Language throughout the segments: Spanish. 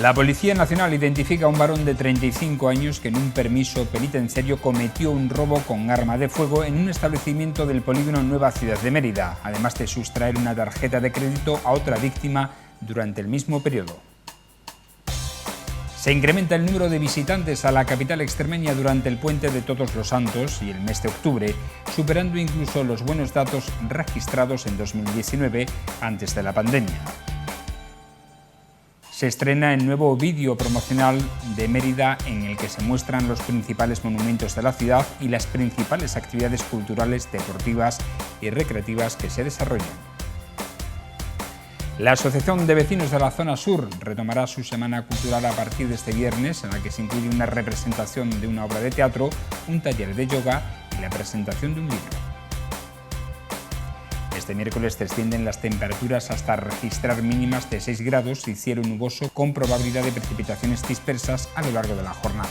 La Policía Nacional identifica a un varón de 35 años que en un permiso penitenciario cometió un robo con arma de fuego en un establecimiento del polígono Nueva Ciudad de Mérida, además de sustraer una tarjeta de crédito a otra víctima durante el mismo periodo. Se incrementa el número de visitantes a la capital extremeña durante el Puente de Todos los Santos y el mes de octubre, superando incluso los buenos datos registrados en 2019 antes de la pandemia. Se estrena el nuevo vídeo promocional de Mérida en el que se muestran los principales monumentos de la ciudad y las principales actividades culturales, deportivas y recreativas que se desarrollan. La Asociación de Vecinos de la Zona Sur retomará su semana cultural a partir de este viernes, en la que se incluye una representación de una obra de teatro, un taller de yoga y la presentación de un libro. Este miércoles descienden las temperaturas hasta registrar mínimas de 6 grados y cielo nuboso con probabilidad de precipitaciones dispersas a lo largo de la jornada.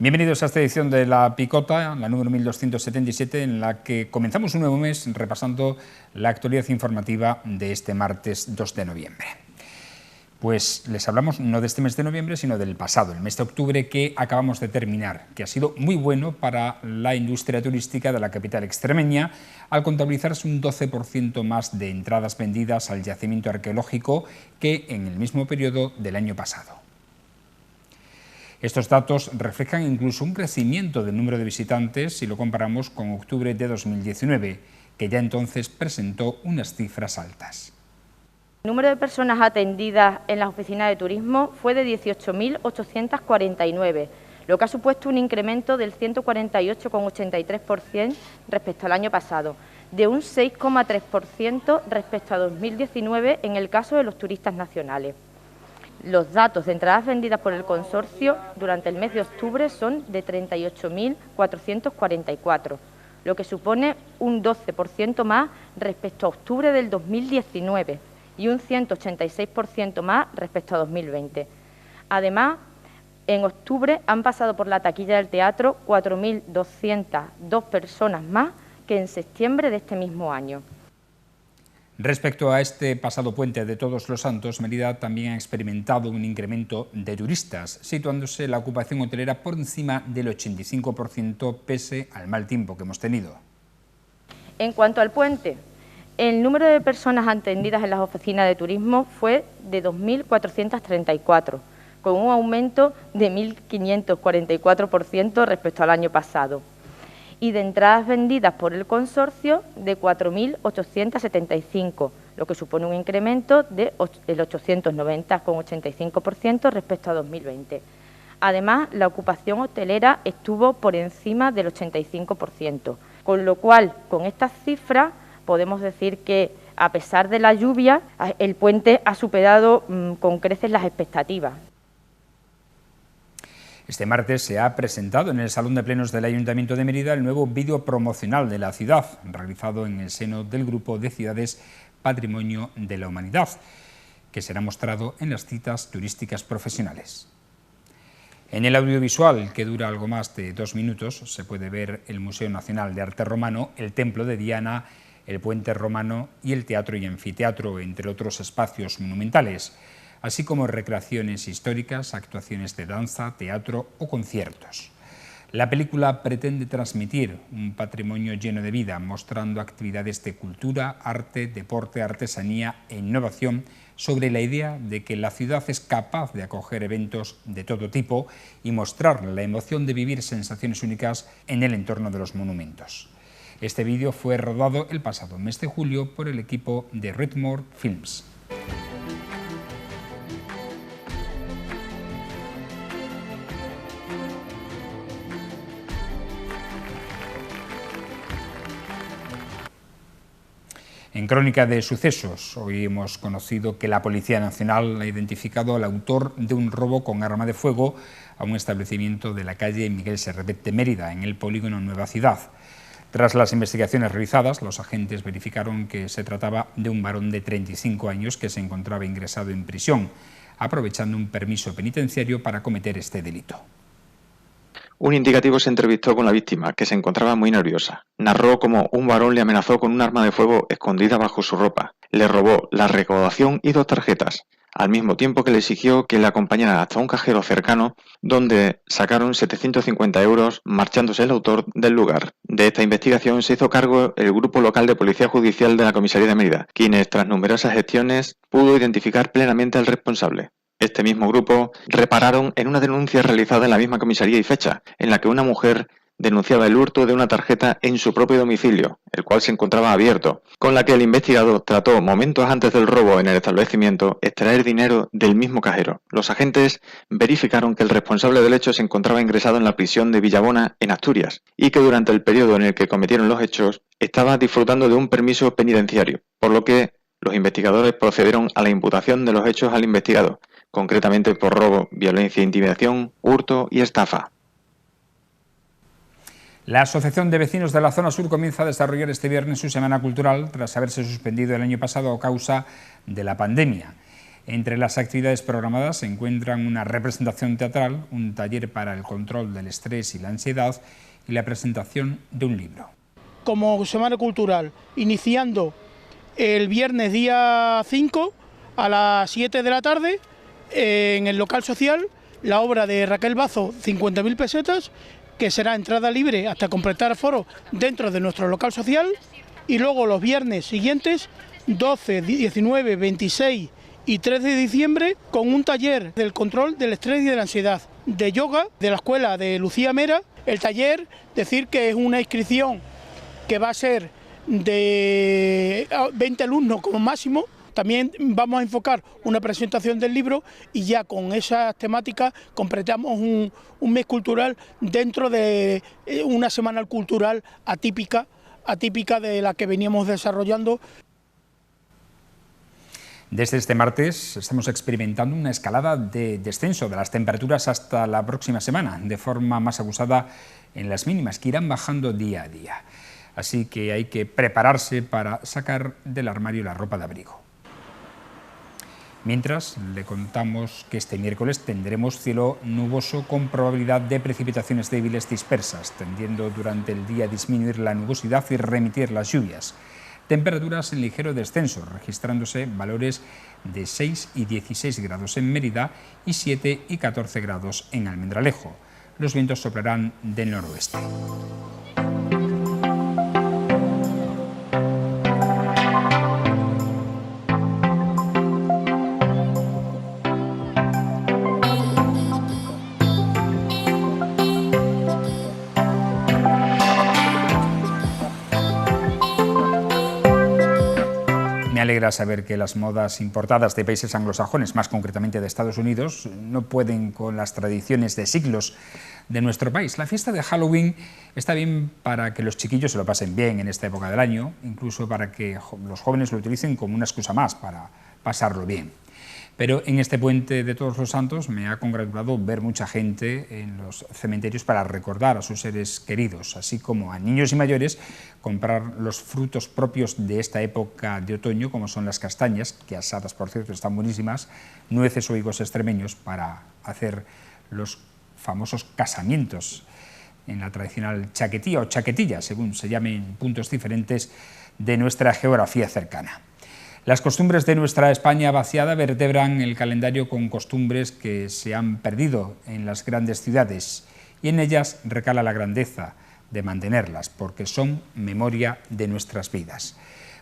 Bienvenidos a esta edición de La Picota, la número 1277, en la que comenzamos un nuevo mes repasando la actualidad informativa de este martes 2 de noviembre. Pues les hablamos no de este mes de noviembre, sino del pasado, el mes de octubre que acabamos de terminar, que ha sido muy bueno para la industria turística de la capital extremeña, al contabilizarse un 12% más de entradas vendidas al yacimiento arqueológico que en el mismo periodo del año pasado. Estos datos reflejan incluso un crecimiento del número de visitantes si lo comparamos con octubre de 2019, que ya entonces presentó unas cifras altas. El número de personas atendidas en las oficinas de turismo fue de 18.849, lo que ha supuesto un incremento del 148,83% respecto al año pasado, de un 6,3% respecto a 2019 en el caso de los turistas nacionales. Los datos de entradas vendidas por el consorcio durante el mes de octubre son de 38.444, lo que supone un 12% más respecto a octubre del 2019 y un 186% más respecto a 2020. Además, en octubre han pasado por la taquilla del teatro 4.202 personas más que en septiembre de este mismo año. Respecto a este pasado Puente de Todos los Santos, Mérida también ha experimentado un incremento de turistas, situándose la ocupación hotelera por encima del 85% pese al mal tiempo que hemos tenido. En cuanto al puente, el número de personas atendidas en las oficinas de turismo fue de 2.434, con un aumento de 1.544% respecto al año pasado, y de entradas vendidas por el consorcio de 4.875, lo que supone un incremento del 890,85% respecto a 2020. Además, la ocupación hotelera estuvo por encima del 85%, con lo cual, con estas cifras, podemos decir que, a pesar de la lluvia, el puente ha superado con creces las expectativas. Este martes se ha presentado en el Salón de Plenos del Ayuntamiento de Mérida el nuevo vídeo promocional de la ciudad, realizado en el seno del Grupo de Ciudades Patrimonio de la Humanidad, que será mostrado en las citas turísticas profesionales. En el audiovisual, que dura algo más de 2 minutos, se puede ver el Museo Nacional de Arte Romano, el Templo de Diana, el Puente Romano y el Teatro y Anfiteatro, entre otros espacios monumentales, así como recreaciones históricas, actuaciones de danza, teatro o conciertos. La película pretende transmitir un patrimonio lleno de vida, mostrando actividades de cultura, arte, deporte, artesanía e innovación sobre la idea de que la ciudad es capaz de acoger eventos de todo tipo y mostrar la emoción de vivir sensaciones únicas en el entorno de los monumentos. Este vídeo fue rodado el pasado mes de julio por el equipo de Redmore Films. En Crónica de Sucesos, hoy hemos conocido que la Policía Nacional ha identificado al autor de un robo con arma de fuego a un establecimiento de la calle Miguel Servet de Mérida, en el polígono Nueva Ciudad. Tras las investigaciones realizadas, los agentes verificaron que se trataba de un varón de 35 años que se encontraba ingresado en prisión, aprovechando un permiso penitenciario para cometer este delito. Un indicativo se entrevistó con la víctima, que se encontraba muy nerviosa. Narró cómo un varón le amenazó con un arma de fuego escondida bajo su ropa. Le robó la recaudación y 2 tarjetas, al mismo tiempo que le exigió que le acompañara hasta un cajero cercano, donde sacaron 750 euros, marchándose el autor del lugar. De esta investigación se hizo cargo el Grupo Local de Policía Judicial de la Comisaría de Mérida, quienes, tras numerosas gestiones, pudo identificar plenamente al responsable. Este mismo grupo repararon en una denuncia realizada en la misma comisaría y fecha, en la que una mujer denunciaba el hurto de una tarjeta en su propio domicilio, el cual se encontraba abierto, con la que el investigador trató momentos antes del robo en el establecimiento extraer dinero del mismo cajero. Los agentes verificaron que el responsable del hecho se encontraba ingresado en la prisión de Villabona, en Asturias, y que durante el periodo en el que cometieron los hechos estaba disfrutando de un permiso penitenciario, por lo que los investigadores procedieron a la imputación de los hechos al investigado, concretamente por robo, violencia, intimidación, hurto y estafa. La Asociación de Vecinos de la Zona Sur comienza a desarrollar este viernes su semana cultural tras haberse suspendido el año pasado a causa de la pandemia. Entre las actividades programadas se encuentran una representación teatral, un taller para el control del estrés y la ansiedad y la presentación de un libro. Como semana cultural, iniciando el viernes día 5 a las 7 de la tarde, en el local social, la obra de Raquel Bazo, 50.000 pesetas, que será entrada libre hasta completar aforo dentro de nuestro local social, y luego los viernes siguientes, 12, 19, 26 y 3 de diciembre, con un taller del control del estrés y de la ansiedad, de yoga, de la escuela de Lucía Mera. El taller, decir que es una inscripción que va a ser de 20 alumnos como máximo. También vamos a enfocar una presentación del libro y ya con esas temáticas completamos un mes cultural dentro de una semana cultural atípica de la que veníamos desarrollando. Desde este martes estamos experimentando una escalada de descenso de las temperaturas hasta la próxima semana, de forma más acusada en las mínimas, que irán bajando día a día. Así que hay que prepararse para sacar del armario la ropa de abrigo. Mientras, le contamos que este miércoles tendremos cielo nuboso con probabilidad de precipitaciones débiles dispersas, tendiendo durante el día a disminuir la nubosidad y remitir las lluvias. Temperaturas en ligero descenso, registrándose valores de 6 y 16 grados en Mérida y 7 y 14 grados en Almendralejo. Los vientos soplarán del noroeste. Me alegra saber que las modas importadas de países anglosajones, más concretamente de Estados Unidos, no pueden con las tradiciones de siglos de nuestro país. La fiesta de Halloween está bien para que los chiquillos se lo pasen bien en esta época del año, incluso para que los jóvenes lo utilicen como una excusa más para pasarlo bien. Pero en este puente de Todos los Santos me ha congratulado ver mucha gente en los cementerios para recordar a sus seres queridos, así como a niños y mayores comprar los frutos propios de esta época de otoño, como son las castañas, que asadas, por cierto, están buenísimas, nueces o higos extremeños para hacer los famosos casamientos en la tradicional chaquetilla o chaquetilla, según se llame en puntos diferentes de nuestra geografía cercana. Las costumbres de nuestra España vaciada vertebran el calendario con costumbres que se han perdido en las grandes ciudades y en ellas recala la grandeza de mantenerlas, porque son memoria de nuestras vidas.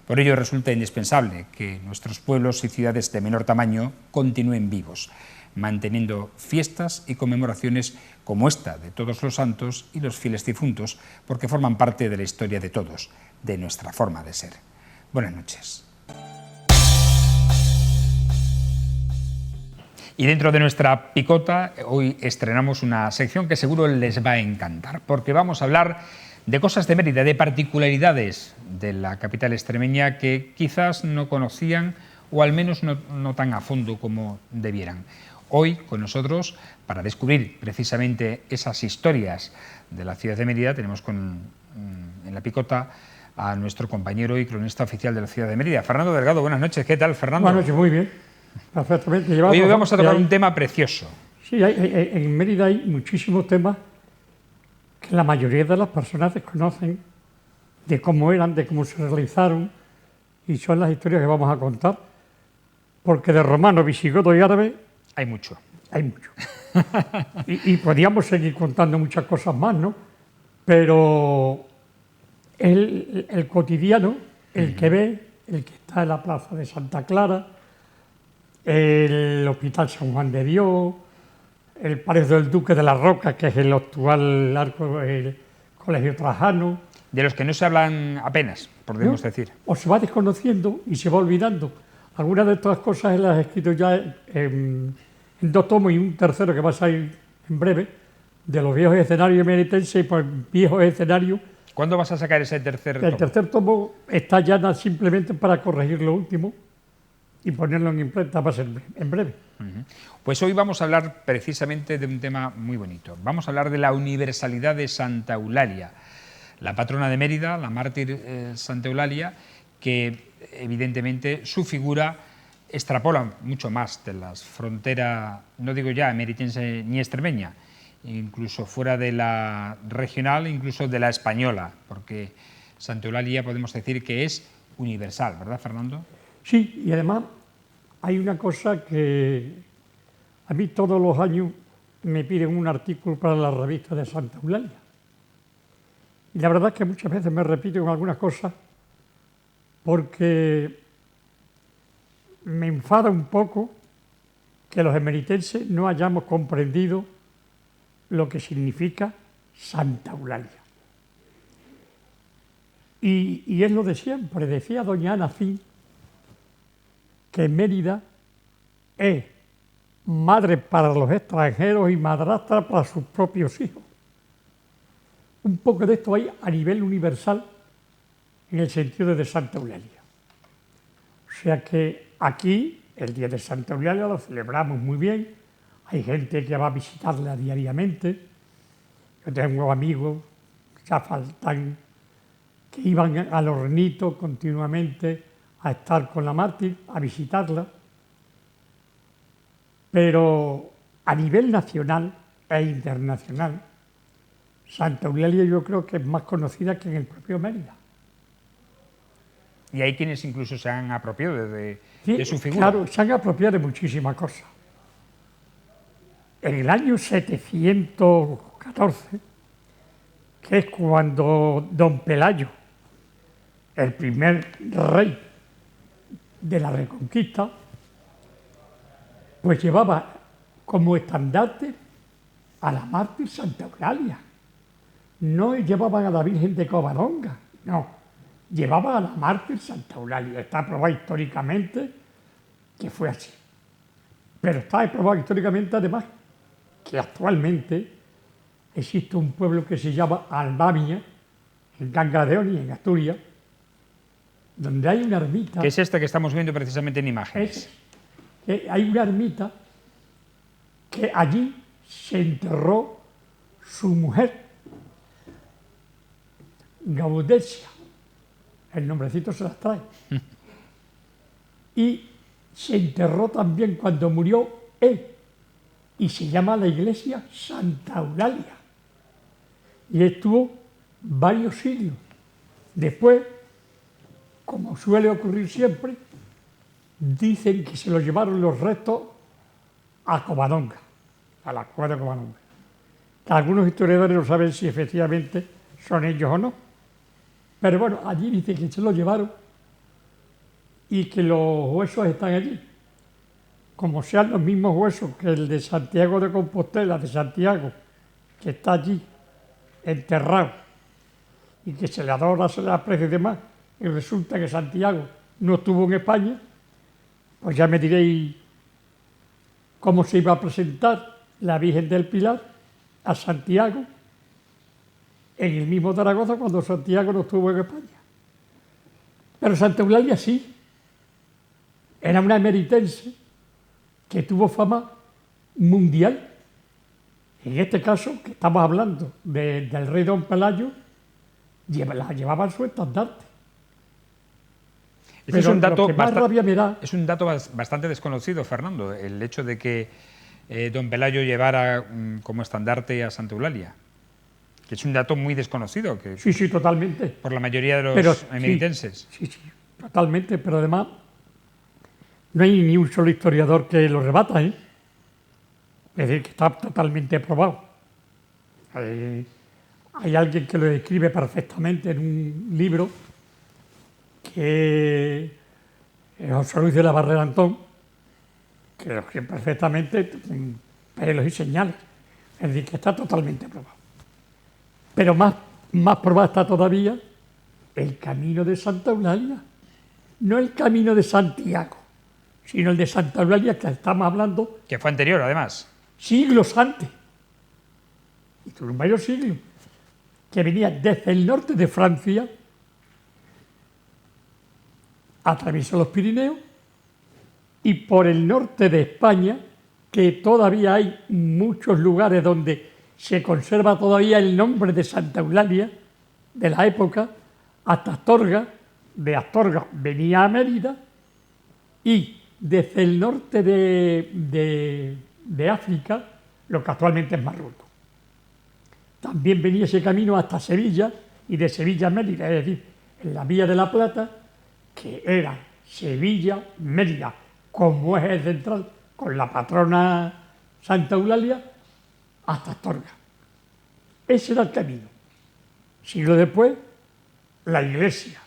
Por ello resulta indispensable que nuestros pueblos y ciudades de menor tamaño continúen vivos, manteniendo fiestas y conmemoraciones como esta de Todos los Santos y los fieles difuntos, porque forman parte de la historia de todos, de nuestra forma de ser. Buenas noches. Y dentro de nuestra picota, hoy estrenamos una sección que seguro les va a encantar, porque vamos a hablar de cosas de Mérida, de particularidades de la capital extremeña que quizás no conocían o al menos no tan a fondo como debieran. Hoy con nosotros, para descubrir precisamente esas historias de la ciudad de Mérida, tenemos con en la picota a nuestro compañero y cronista oficial de la ciudad de Mérida, Fernando Delgado. Buenas noches, ¿qué tal, Fernando? Buenas noches, muy bien, perfectamente. Hoy vamos a tocar un tema precioso. Sí, en Mérida hay muchísimos temas que la mayoría de las personas desconocen, de cómo eran, de cómo se realizaron, y son las historias que vamos a contar, porque de romano, visigodo y árabe hay mucho. Hay mucho. y podríamos seguir contando muchas cosas más, ¿no? Pero el cotidiano, el que ve, el que está en la plaza de Santa Clara, el Hospital San Juan de Dios, el Paredo del Duque de la Roca, que es el actual el Colegio Trajano. De los que no se hablan apenas, podemos decir. O se va desconociendo y se va olvidando. Algunas de estas cosas las he escrito ya en 2 tomos y un tercero que va a salir en breve, de los viejos escenarios emeritenses y por viejos escenarios. ¿Cuándo vas a sacar ese tercer tomo? El tercer tomo está ya simplemente para corregir lo último y ponerlo en imprenta, va a ser en breve. Pues hoy vamos a hablar precisamente de un tema muy bonito. Vamos a hablar de la universalidad de Santa Eulalia, la patrona de Mérida, la mártir Santa Eulalia, que evidentemente su figura extrapola mucho más de las fronteras, no digo ya emeritense ni extremeña, incluso fuera de la regional, incluso de la española, porque Santa Eulalia podemos decir que es universal, ¿verdad, Fernando? Sí, y además hay una cosa que a mí todos los años me piden un artículo para la revista de Santa Eulalia. Y la verdad es que muchas veces me repito en algunas cosas porque me enfada un poco que los emeritenses no hayamos comprendido lo que significa Santa Eulalia. Y es lo de siempre. Decía doña Ana Fin que Mérida es madre para los extranjeros y madrastra para sus propios hijos. Un poco de esto hay a nivel universal en el sentido de Santa Eulalia. O sea que aquí el día de Santa Eulalia lo celebramos muy bien. Hay gente que va a visitarla diariamente. Yo tengo amigos que faltan, que iban al Hornito continuamente a estar con la mártir, a visitarla. Pero a nivel nacional e internacional, Santa Eulalia yo creo que es más conocida que en el propio Mérida. Y hay quienes incluso se han apropiado de su figura. Claro, se han apropiado de muchísimas cosas. En el año 714, que es cuando don Pelayo, el primer rey de la Reconquista, pues llevaba como estandarte a la mártir Santa Eulalia. No llevaban a la Virgen de Covadonga, no, llevaba a la mártir Santa Eulalia. Está probado históricamente que fue así. Pero está probado históricamente además que actualmente existe un pueblo que se llama Albamia, en Cangas de Onís, en Asturias, donde hay una ermita. Que es esta que estamos viendo precisamente en imágenes. Hay una ermita que allí se enterró su mujer, Gaudencia, el nombrecito se las trae. Y se enterró también cuando murió él, y se llama la iglesia Santa Eulalia. Y estuvo varios siglos. Después, como suele ocurrir siempre, dicen que se lo llevaron los restos a Covadonga, a la cueva de Covadonga. Algunos historiadores no saben si efectivamente son ellos o no. Pero bueno, allí dicen que se lo llevaron y que los huesos están allí. Como sean los mismos huesos que el de Santiago de Compostela, de Santiago, que está allí enterrado y que se le adora, se le aprecia y demás, y resulta que Santiago no estuvo en España, pues ya me diréis cómo se iba a presentar la Virgen del Pilar a Santiago en el mismo Zaragoza cuando Santiago no estuvo en España. Pero Santa Eulalia sí, era una emeritense que tuvo fama mundial. En este caso, que estamos hablando del rey don Pelayo, la llevaban su estandarte. Este es un dato, lo que más rabia me da, es un dato bastante desconocido, Fernando, el hecho de que don Pelayo llevara como estandarte a Santa Eulalia. Que es un dato muy desconocido que sí, totalmente. por la mayoría de los emeritenses. Sí, totalmente, pero además no hay ni un solo historiador que lo rebata, ¿eh? Es decir, que está totalmente probado. Hay alguien que lo describe perfectamente en un libro, que es José Luis de la Barrera Antón, que lo describe perfectamente con pelos y señales. Es decir, que está totalmente probado. Pero más probado está todavía el camino de Santa Eulalia. No el camino de Santiago, sino el de Santa Eulalia, que estamos hablando. Que fue anterior, además. Siglos antes. Y tuvieron varios siglos. Que venía desde el norte de Francia, atravesó los Pirineos, y por el norte de España, que todavía hay muchos lugares donde se conserva todavía el nombre de Santa Eulalia de la época, hasta Astorga. De Astorga venía a Mérida, y desde el norte de África, lo que actualmente es Marruecos. También venía ese camino hasta Sevilla, y de Sevilla a Mérida, es decir, en la Vía de la Plata, que era Sevilla-Mérida, como eje central, con la patrona Santa Eulalia, hasta Astorga. Ese era el camino. Siglo después, la Iglesia,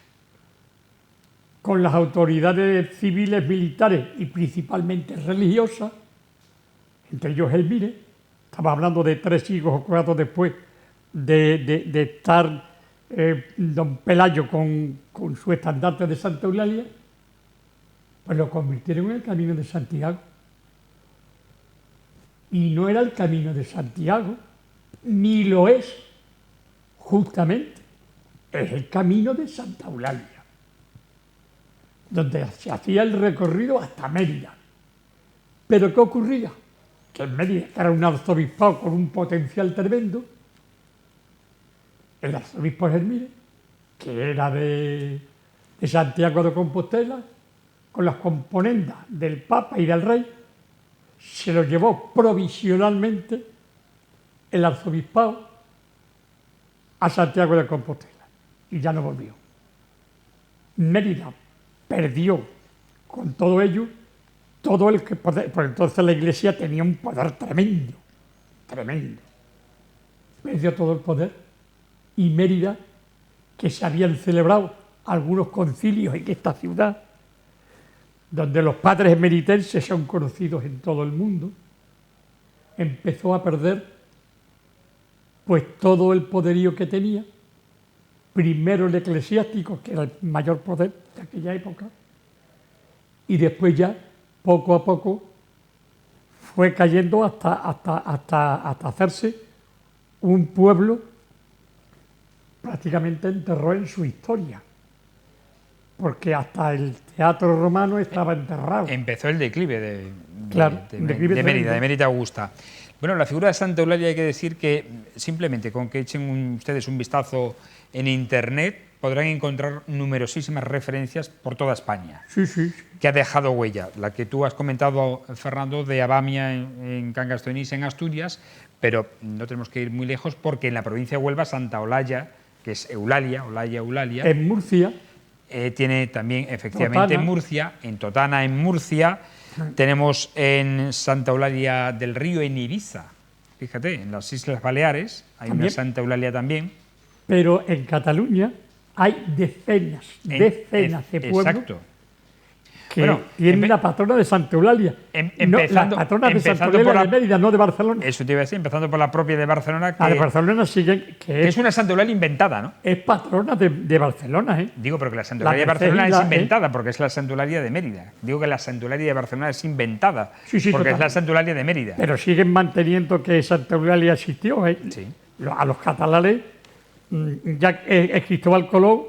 con las autoridades civiles, militares y principalmente religiosas, entre ellos Elvire, estamos hablando de 3 siglos o 4 después de estar don Pelayo con su estandarte de Santa Eulalia, pues lo convirtieron en el Camino de Santiago. Y no era el Camino de Santiago, ni lo es, justamente. Es el Camino de Santa Eulalia, donde se hacía el recorrido hasta Mérida. ¿Pero qué ocurría? Que en Mérida, que era un arzobispado con un potencial tremendo, el arzobispo Hermídez, que era de Santiago de Compostela, con las componendas del Papa y del Rey, se lo llevó provisionalmente el arzobispado a Santiago de Compostela, y ya no volvió. Mérida perdió con todo ello todo el poder, porque entonces la Iglesia tenía un poder tremendo, tremendo. Perdió todo el poder, y Mérida, que se habían celebrado algunos concilios en esta ciudad, donde los padres emeritenses son conocidos en todo el mundo, empezó a perder pues todo el poderío que tenía, primero el eclesiástico, que era el mayor poder de aquella época, y después ya, poco a poco, fue cayendo hasta hacerse un pueblo prácticamente enterrado en su historia, porque hasta el teatro romano estaba enterrado. Empezó el declive de Mérida, de Mérida Augusta. Bueno, la figura de Santa Eulalia, hay que decir que simplemente con que echen ustedes un vistazo en Internet podrán encontrar numerosísimas referencias por toda España. Sí. Que ha dejado huella. La que tú has comentado, Fernando, de Abamia en Cangas de Onís, en Asturias, pero no tenemos que ir muy lejos porque en la provincia de Huelva, Santa Eulalia, que es Eulalia. En Murcia. Tiene también, efectivamente, Totana. En Murcia, en Totana, en Murcia. Tenemos en Santa Eulalia del Río, en Ibiza. Fíjate, en las Islas Baleares hay También. una Santa Eulalia también. Pero en Cataluña hay decenas de pueblos. Exacto. Que tienen la patrona de Santa Eulalia. La patrona de Santa Eulalia de Mérida, no de Barcelona. Eso te iba a decir, empezando por la propia de Barcelona. La de Barcelona sigue, que es una Santa Eulalia inventada, ¿no? Es patrona de Barcelona, ¿eh? Digo, pero que la Santa Eulalia de Barcelona es inventada, porque es la Santa Eulalia de Mérida. Digo que la Santa Eulalia de Barcelona es inventada, porque totalmente. Es la Santa Eulalia de Mérida. Pero siguen manteniendo que Santa Eulalia existió, ¿eh? Sí. A los catalanes, ya es Cristóbal Colón,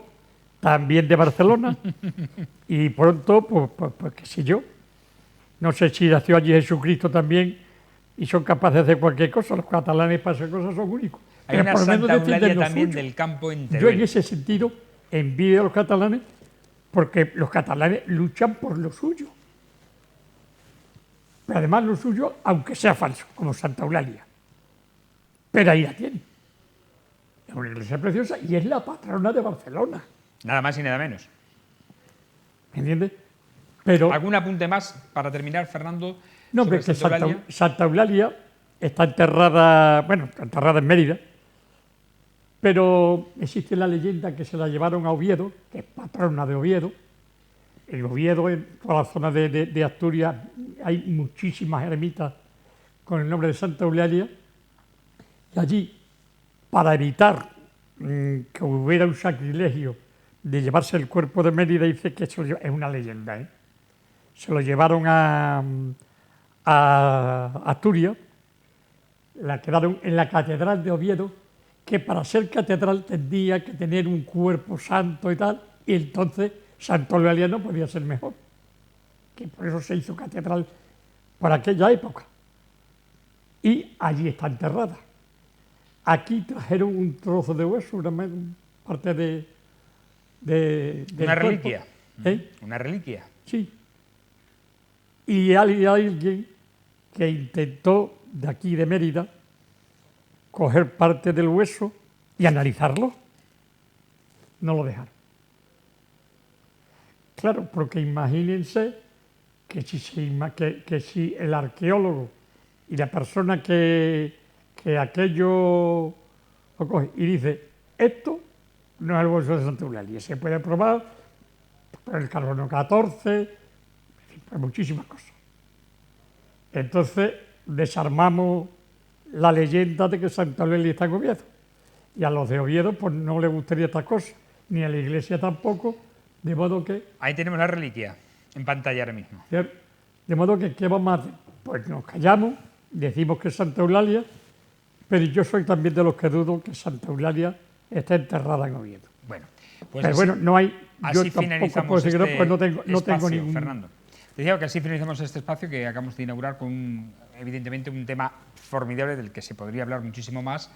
también de Barcelona, y pronto, pues qué sé yo, no sé si nació allí Jesucristo también y son capaces de hacer cualquier cosa. Los catalanes para esas cosas son únicos. Hay pero una por lo menos Santa Eulalia defienden lo también suyo. del campo en Yo en Teruel. ese sentido envidio a los catalanes porque los catalanes luchan por lo suyo. Pero además lo suyo, aunque sea falso, como Santa Eulalia. Pero ahí la tiene. Es una iglesia preciosa y es la patrona de Barcelona. Nada más y nada menos. ¿Me entiendes? Pero ¿Algún apunte más para terminar, Fernando? no, sobre pero que Santa Eulalia? Santa Eulalia está enterrada, bueno, enterrada en Mérida, pero existe la leyenda que se la llevaron a Oviedo, que es patrona de Oviedo. En Oviedo, en toda la zona de Asturias, hay muchísimas ermitas con el nombre de Santa Eulalia. Y allí, para evitar que hubiera un sacrilegio de llevarse el cuerpo de Mérida, dice que eso es una leyenda, ¿eh? Se lo llevaron a Asturias, la quedaron en la catedral de Oviedo, que para ser catedral tendría que tener un cuerpo santo y tal, y entonces Santa Eulalia no podía ser mejor, que por eso se hizo catedral por aquella época. Y allí está enterrada. Aquí trajeron un trozo de hueso, una parte del Una cuerpo. reliquia. ¿Eh? Una reliquia. Sí. Y hay alguien que intentó, de aquí de Mérida, coger parte del hueso y analizarlo. No lo dejaron. Claro, porque imagínense que si el arqueólogo y la persona que aquello lo coge y dice, esto no es el hueso de Santa Eulalia, se puede probar por el carbono 14, por muchísimas cosas. Entonces desarmamos la leyenda de que Santa Eulalia está en Oviedo. Y a los de Oviedo pues no les gustaría estas cosas, ni a la Iglesia tampoco, de modo que... Ahí tenemos la reliquia, en pantalla ahora mismo. De modo que, ¿qué vamos a hacer? Pues nos callamos, decimos que es Santa Eulalia, pero yo soy también de los que dudo que Santa Eulalia esté enterrada en Oviedo. Bueno, pues Pero así, bueno, no hay... Yo así tampoco finalizamos puedo decir que no, este pues no tengo espacio, ningún... Fernando. Decía que así finalizamos este espacio que acabamos de inaugurar con, evidentemente, un tema formidable del que se podría hablar muchísimo más,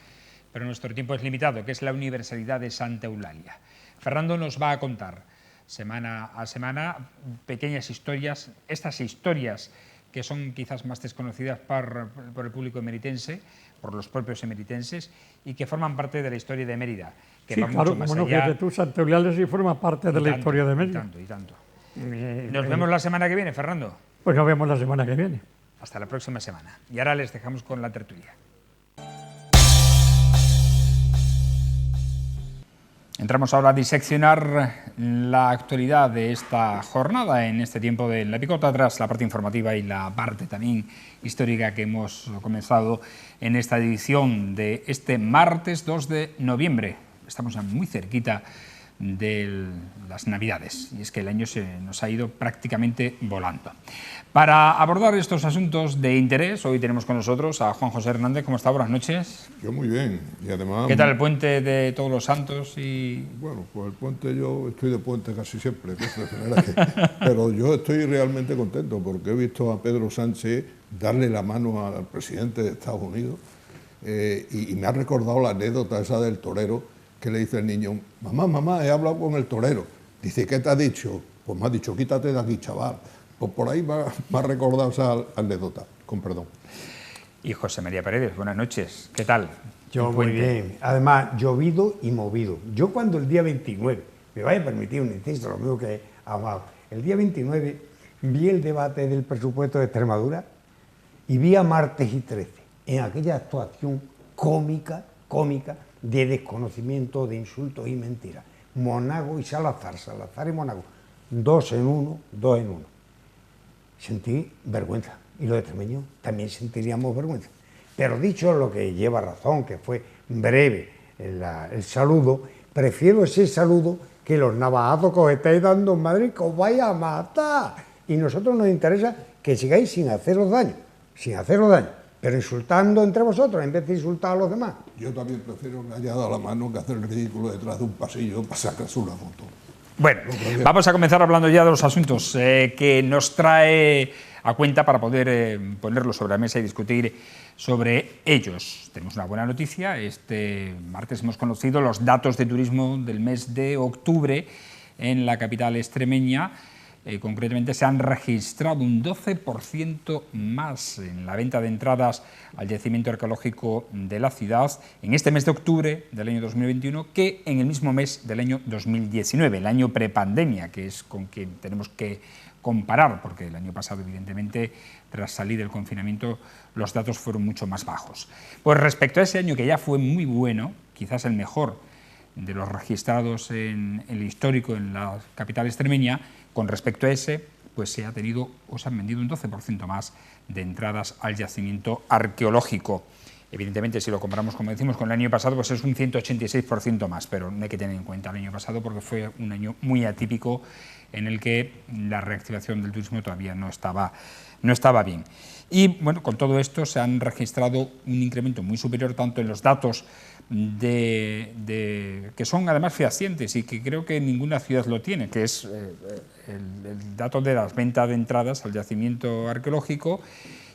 pero nuestro tiempo es limitado, que es la universalidad de Santa Eulalia. Fernando nos va a contar semana a semana pequeñas historias, estas historias que son quizás más desconocidas por el público emeritense, por los propios emeritenses, y que forman parte de la historia de Mérida, que Sí, va claro, mucho más como no, allá. fíjate tú, Santa Eulalia sí forma parte de la tanto, historia de Mérida. Y tanto. Nos vemos la semana que viene, Fernando. Pues nos vemos la semana que viene. Hasta la próxima semana. Y ahora les dejamos con la tertulia. Entramos ahora a diseccionar la actualidad de esta jornada en este tiempo de La Picota, tras la parte informativa y la parte también histórica que hemos comenzado en esta edición de este martes 2 de noviembre. Estamos ya muy cerquita de las Navidades y es que el año se nos ha ido prácticamente volando. Para abordar estos asuntos de interés, hoy tenemos con nosotros a Juan José Hernández. ¿Cómo está? Buenas noches. Yo muy bien, y además... ¿Qué tal el puente de Todos los Santos? Bueno, pues el puente, yo estoy de puente casi siempre, pero yo estoy realmente contento porque he visto a Pedro Sánchez darle la mano al presidente de Estados Unidos y me ha recordado la anécdota esa del torero que le dice el niño, mamá, he hablado con el torero. Dice, ¿qué te ha dicho? Pues me ha dicho, quítate de aquí, chaval. Pues por ahí me ha recordado esa anécdota, con perdón. Y José María Paredes, buenas noches. ¿Qué tal? Yo muy bien. Además, llovido y movido. Yo cuando el día 29, me vaya a permitir un inciso, lo mismo que Amado, el día 29 vi el debate del presupuesto de Extremadura y vi a Martes y 13 en aquella actuación cómica de desconocimiento, de insultos y mentiras. Monago y Salazar y Monago, dos en uno. Sentí vergüenza, y los extremeños también sentiríamos vergüenza. Pero dicho lo que lleva razón, que fue breve el saludo, prefiero ese saludo que los navajazos que os estáis dando en Madrid, que os vais a matar. Y a nosotros nos interesa que sigáis sin haceros daño, pero insultando entre vosotros en vez de insultar a los demás. Yo también prefiero que haya dado la mano que hacer el ridículo detrás de un pasillo para sacarse una foto. Bueno, vamos a comenzar hablando ya de los asuntos que nos trae a cuenta para poder ponerlos sobre la mesa y discutir sobre ellos. Tenemos una buena noticia. Este martes hemos conocido los datos de turismo del mes de octubre en la capital extremeña. Concretamente se han registrado un 12% más en la venta de entradas al yacimiento arqueológico de la ciudad en este mes de octubre del año 2021 que en el mismo mes del año 2019, el año prepandemia, que es con quien tenemos que comparar, porque el año pasado, evidentemente, tras salir del confinamiento, los datos fueron mucho más bajos. Pues respecto a ese año que ya fue muy bueno, quizás el mejor de los registrados en el histórico en la capital extremeña, con respecto a ese, pues se han vendido un 12% más de entradas al yacimiento arqueológico. Evidentemente, si lo comparamos, como decimos, con el año pasado, pues es un 186% más, pero no hay que tener en cuenta el año pasado porque fue un año muy atípico en el que la reactivación del turismo todavía no estaba bien. Y bueno, con todo esto se han registrado un incremento muy superior tanto en los datos que son además fehacientes y que creo que ninguna ciudad lo tiene, que es el dato de las ventas de entradas al yacimiento arqueológico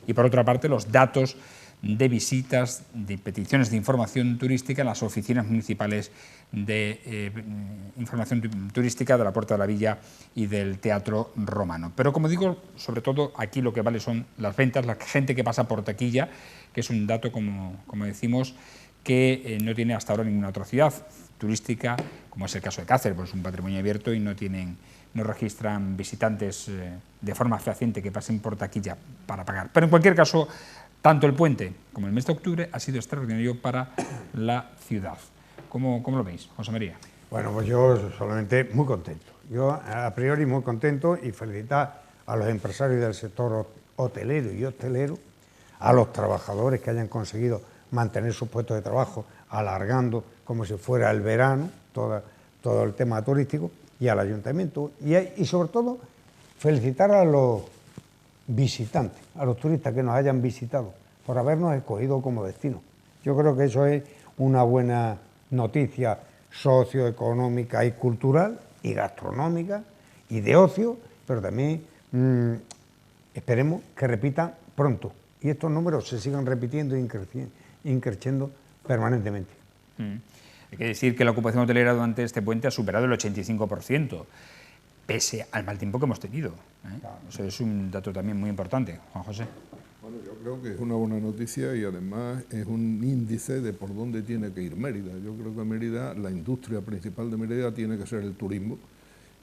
y por otra parte los datos de visitas, de peticiones de información turística en las oficinas municipales de información turística de la Puerta de la Villa y del Teatro Romano. Pero como digo, sobre todo aquí lo que vale son las ventas, la gente que pasa por taquilla, que es un dato, como decimos, que no tiene hasta ahora ninguna otra ciudad turística, como es el caso de Cáceres, pues es un patrimonio abierto y no registran visitantes de forma fehaciente que pasen por taquilla para pagar. Pero en cualquier caso, tanto el puente como el mes de octubre ha sido extraordinario para la ciudad. ¿Cómo lo veis, José María? Bueno, pues yo solamente muy contento. Yo a priori muy contento y felicitar a los empresarios del sector hotelero y hostelero, a los trabajadores que hayan conseguido mantener sus puestos de trabajo, alargando como si fuera el verano todo el tema turístico, y al ayuntamiento, y sobre todo felicitar a los visitantes, a los turistas que nos hayan visitado, por habernos escogido como destino. Yo creo que eso es una buena noticia socioeconómica y cultural, y gastronómica, y de ocio, pero también esperemos que repitan pronto, y estos números se sigan repitiendo y creciendo permanentemente. Hay que decir que la ocupación hotelera durante este puente ha superado el 85%, pese al mal tiempo que hemos tenido. Claro. Eso es un dato también muy importante. Juan José. Bueno, yo creo que es una buena noticia y además es un índice de por dónde tiene que ir Mérida. Yo creo que Mérida, la industria principal de Mérida tiene que ser el turismo,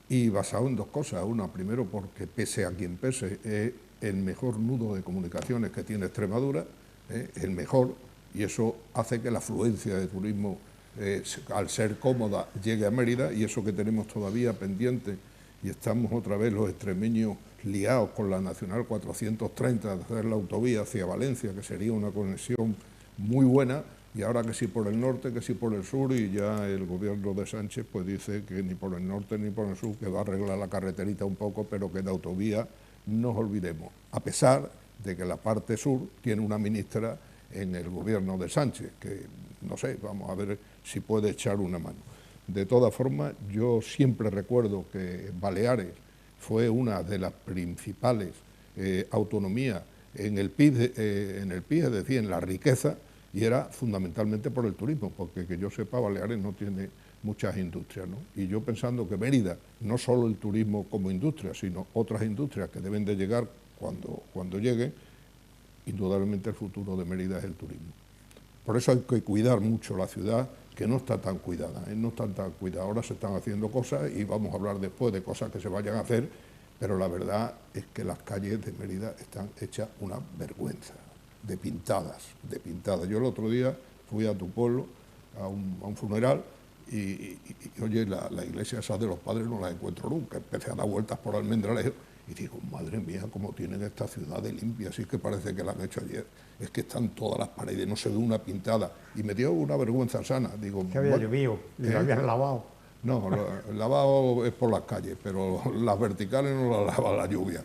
y basado en dos cosas. Una, primero, porque pese a quien pese, es el mejor nudo de comunicaciones que tiene Extremadura, el mejor, y eso hace que la afluencia de turismo, al ser cómoda, llegue a Mérida, y eso que tenemos todavía pendiente, y estamos otra vez los extremeños liados con la Nacional 430, de hacer la autovía hacia Valencia, que sería una conexión muy buena, y ahora que sí por el norte, que sí por el sur, y ya el gobierno de Sánchez pues dice que ni por el norte ni por el sur, que va a arreglar la carreterita un poco, pero que de autovía no nos olvidemos, a pesar de que la parte sur tiene una ministra en el gobierno de Sánchez, que no sé, vamos a ver si puede echar una mano. De todas formas, yo siempre recuerdo que Baleares fue una de las principales autonomías en el PIB, es decir, en la riqueza, y era fundamentalmente por el turismo, porque que yo sepa, Baleares no tiene muchas industrias, ¿no? Y yo pensando que Mérida, no solo el turismo como industria, sino otras industrias que deben de llegar cuando lleguen, indudablemente el futuro de Mérida es el turismo. Por eso hay que cuidar mucho la ciudad, que no está tan cuidada, no está tan cuidada. Ahora se están haciendo cosas y vamos a hablar después de cosas que se vayan a hacer, pero la verdad es que las calles de Mérida están hechas una vergüenza, de pintadas. Yo el otro día fui a tu pueblo a un funeral y oye, la iglesia esa de los padres no la encuentro nunca. Empecé a dar vueltas por Almendralejo y digo, madre mía, cómo tienen esta ciudad de limpia, así que parece que la han hecho ayer. Es que están todas las paredes, no se ve una pintada. Y me dio una vergüenza sana. Digo, que había llovido y lo habían lavado. No, el lavado es por las calles, pero las verticales no las lava la lluvia.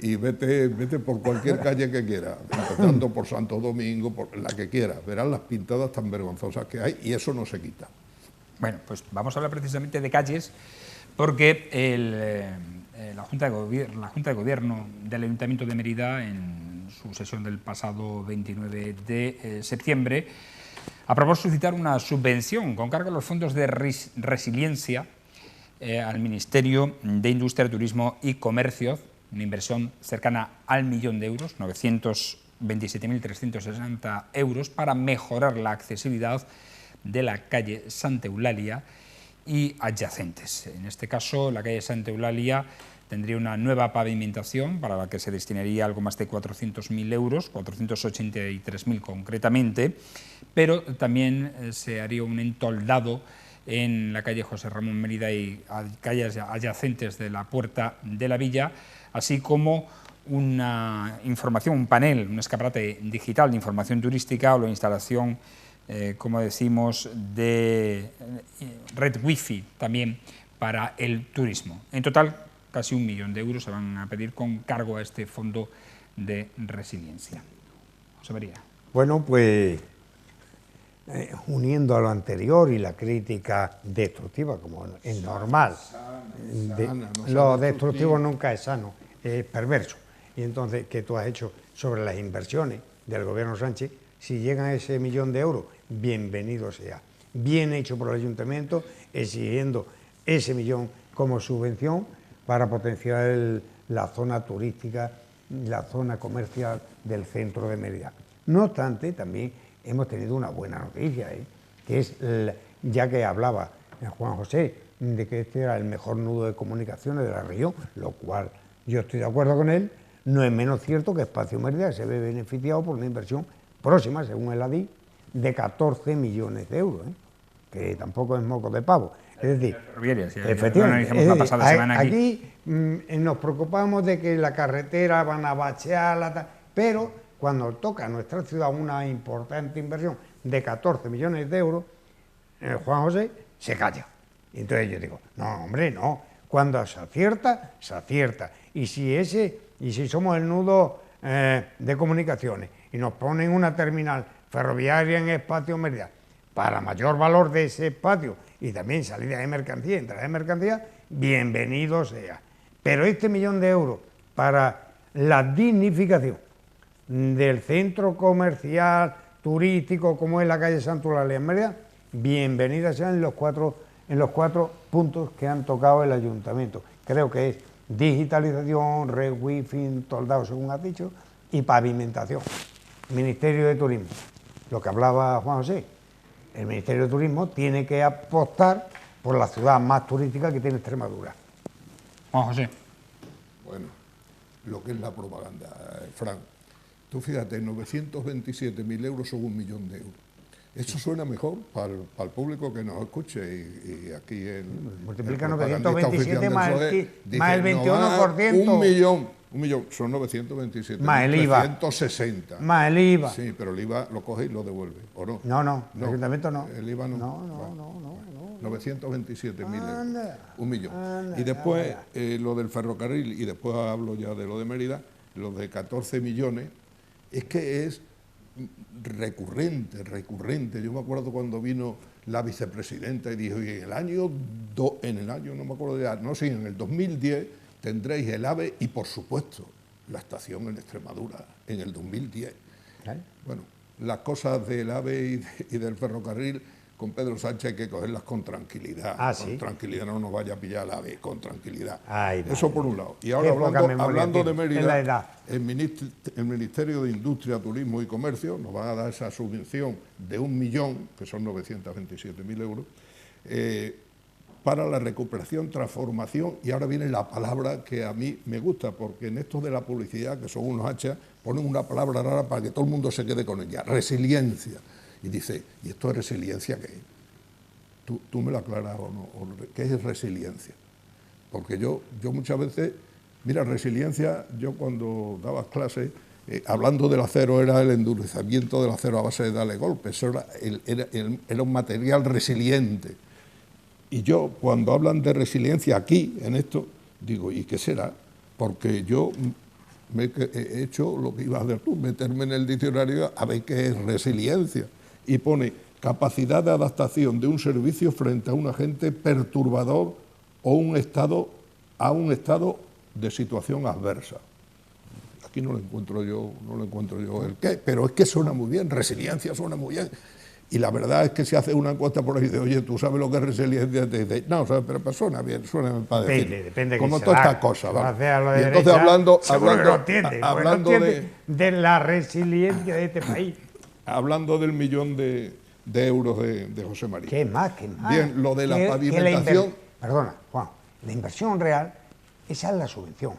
Y vete por cualquier calle que quieras, empezando por Santo Domingo, por la que quieras, verás las pintadas tan vergonzosas que hay y eso no se quita. Bueno, pues vamos a hablar precisamente de calles, porque la Junta de Gobierno del Ayuntamiento de Mérida, en su sesión del pasado 29 de septiembre, aprobó suscitar una subvención con cargo a los fondos de resiliencia al Ministerio de Industria, Turismo y Comercio, una inversión cercana al 1.000.000 de euros, 927.360 euros, para mejorar la accesibilidad de la calle Santa Eulalia y adyacentes. En este caso, la calle Santa Eulalia tendría una nueva pavimentación para la que se destinaría algo más de 400.000 euros, 483.000 concretamente, pero también se haría un entoldado en la calle José Ramón Mérida y calles adyacentes de la Puerta de la Villa, así como una información, un panel, un escaparate digital de información turística o la instalación, como decimos, de red wifi también para el turismo. En total, casi 1.000.000 de euros se van a pedir con cargo a este fondo de resiliencia. José María. Bueno, pues uniendo a lo anterior y la crítica destructiva, como es normal, lo destructivo nunca es sano, es perverso. Y entonces, ¿qué tú has hecho sobre las inversiones del gobierno Sánchez? Si llegan a ese 1.000.000 de euros, bienvenido sea. Bien hecho por el ayuntamiento, exigiendo ese 1.000.000 como subvención para potenciar la zona turística, la zona comercial del centro de Mérida. No obstante, también hemos tenido una buena noticia, que es, ya que hablaba Juan José, de que este era el mejor nudo de comunicaciones de la región, lo cual yo estoy de acuerdo con él. No es menos cierto que Espacio Mérida se ve beneficiado por una inversión próxima, según el ADI, de 14 millones de euros, que tampoco es moco de pavo. Es decir, efectivamente, aquí nos preocupamos de que la carretera van a bachearla, pero cuando toca a nuestra ciudad una importante inversión de 14 millones de euros, Juan José se calla. Y entonces yo digo, no, hombre, no. Cuando se acierta, se acierta. Y si somos el nudo de comunicaciones y nos ponen una terminal ferroviaria en Espacio Mérida para mayor valor de ese espacio y también salida de mercancía, entrada de mercancía, bienvenido sea. Pero este 1.000.000 de euros para la dignificación del centro comercial, turístico, como es la calle Santa Eulalia en Mérida, bienvenida sea en los cuatro puntos que han tocado el ayuntamiento. Creo que es digitalización, red wifi, toldado, según has dicho, y pavimentación. Ministerio de Turismo, lo que hablaba Juan José, el Ministerio de Turismo tiene que apostar por la ciudad más turística que tiene Extremadura. Juan José. Bueno, lo que es la propaganda, Fran. Tú fíjate, 927.000 euros son 1.000.000 de euros. Eso suena mejor para el público que nos escuche y aquí multiplica 927 más el 21%. Un millón, son 927. Más el IVA. 960. Más el IVA. Sí, pero el IVA lo coge y lo devuelve, ¿o no? No, el ayuntamiento no. El IVA no. No. 927.000 euros, 1.000.000. Y después lo del ferrocarril, y después hablo ya de lo de Mérida, lo de 14 millones, es que es recurrente. Yo me acuerdo cuando vino la vicepresidenta y dijo, en el año, no me acuerdo ya, no, sí, en el 2010 tendréis el AVE y, por supuesto, la estación en Extremadura, en el 2010. Bueno, las cosas del AVE y del ferrocarril, con Pedro Sánchez hay que cogerlas con tranquilidad. Con tranquilidad, no nos vaya a pillar el AVE, con tranquilidad. Eso por un lado. Y ahora hablando de Mérida, el Ministerio de Industria, Turismo y Comercio nos van a dar esa subvención de 1.000.000, que son 927.000 euros, para la recuperación, transformación, y ahora viene la palabra que a mí me gusta, porque en esto de la publicidad, que son unos hachas, ponen una palabra rara para que todo el mundo se quede con ella, resiliencia. Y dice, ¿y esto es resiliencia qué es? ¿Tú me lo aclaras o no? ¿Qué es resiliencia? Porque yo muchas veces, mira, resiliencia, yo cuando daba clases, hablando del acero, era el endurecimiento del acero a base de darle golpes, eso era un material resiliente. Y yo, cuando hablan de resiliencia aquí, en esto, digo, ¿y qué será? Porque yo he hecho lo que ibas a hacer tú, meterme en el diccionario a ver qué es resiliencia. Y pone capacidad de adaptación de un servicio frente a un agente perturbador o a un estado de situación adversa. Aquí no lo encuentro yo el qué, pero es que suena muy bien, resiliencia suena muy bien. Y la verdad es que si haces una encuesta por ahí de, oye, ¿tú sabes lo que es resiliencia? Te dice, no, ¿sabes? Pero suena bien para decir. Depende como todas estas cosas, ¿vale? Y entonces hablando de la resiliencia de este país. Hablando del millón de euros de José María. ¿Qué más? Bien, lo de la pavimentación. Perdona, Juan, la inversión real, esa es la subvención.